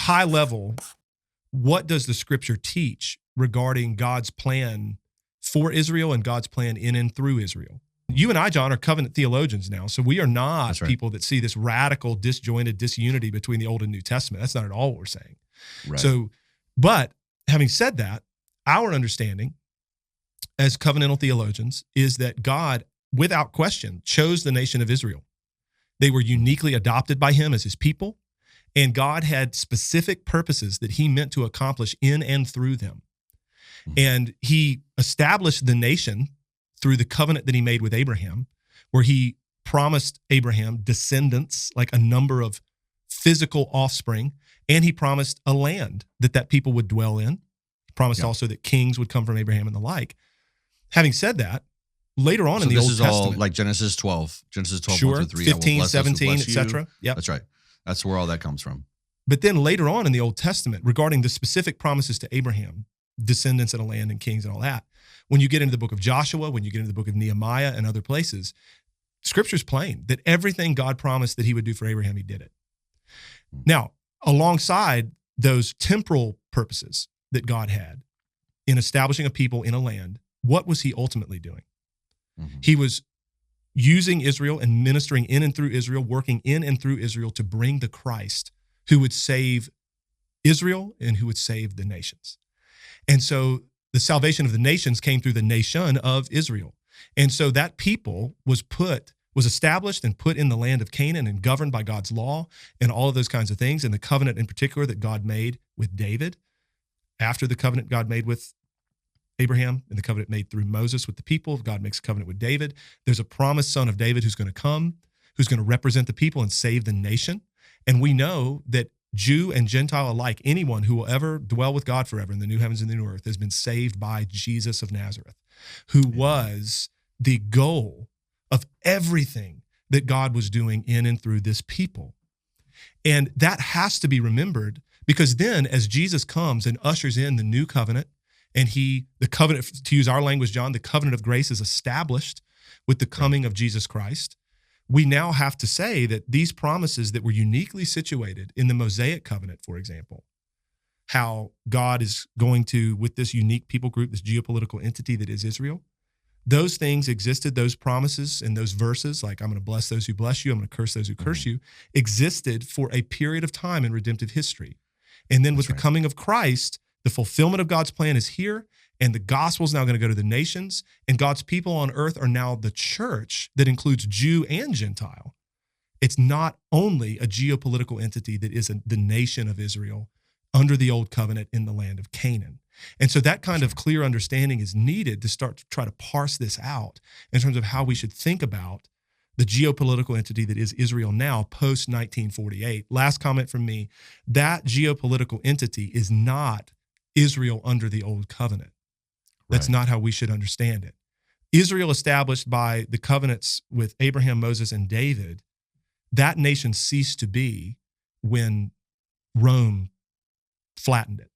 high level, what does the scripture teach regarding God's plan for Israel and God's plan in and through Israel? You and I, John, are covenant theologians now, so we are not people that see this radical, disjointed disunity between the Old and New Testament. That's not at all what we're saying. Right. So, but having said that, our understanding as covenantal theologians is that God, without question, chose the nation of Israel. They were uniquely adopted by him as his people, and God had specific purposes that he meant to accomplish in and through them. And he established the nation through the covenant that he made with Abraham, where he promised Abraham descendants, like a number of physical offspring, and he promised a land that people would dwell in. He promised also that kings would come from Abraham and the like. Having said that, later on in the Old Testament. This is all like Genesis 12, sure, 1 through 3. 15, 17, etc. Yep. That's right. That's where all that comes from. But then later on in the Old Testament, regarding the specific promises to Abraham, descendants and a land and kings and all that, when you get into the book of Joshua, when you get into the book of Nehemiah and other places, Scripture's plain that everything God promised that he would do for Abraham, he did it. Now, alongside those temporal purposes that God had in establishing a people in a land, what was he ultimately doing? He was using Israel and ministering in and through Israel, working in and through Israel to bring the Christ who would save Israel and who would save the nations. And so the salvation of the nations came through the nation of Israel. And so that people was established and put in the land of Canaan and governed by God's law and all of those kinds of things, and the covenant in particular that God made with David, after the covenant God made with Abraham and the covenant made through Moses with the people. God makes a covenant with David. There's a promised son of David who's going to come, who's going to represent the people and save the nation. And we know that Jew and Gentile alike, anyone who will ever dwell with God forever in the new heavens and the new earth, has been saved by Jesus of Nazareth, who was the goal of everything that God was doing in and through this people. And that has to be remembered, because then as Jesus comes and ushers in the new covenant, and the covenant, to use our language, John, the covenant of grace is established with the coming of Jesus Christ. We now have to say that these promises that were uniquely situated in the Mosaic covenant, for example, how God is going to, with this unique people group, this geopolitical entity that is Israel, those things existed, those promises and those verses, like I'm going to bless those who bless you, I'm going to curse those who curse you, existed for a period of time in redemptive history. And then with the coming of Christ, the fulfillment of God's plan is here, and the gospel is now going to go to the nations, and God's people on earth are now the church that includes Jew and Gentile. It's not only a geopolitical entity that is the nation of Israel under the old covenant in the land of Canaan. And so that kind of clear understanding is needed to start to try to parse this out in terms of how we should think about the geopolitical entity that is Israel now, post-1948. Last comment from me, that geopolitical entity is not Israel under the old covenant. That's not how we should understand it. Israel established by the covenants with Abraham, Moses, and David, that nation ceased to be when Rome flattened it.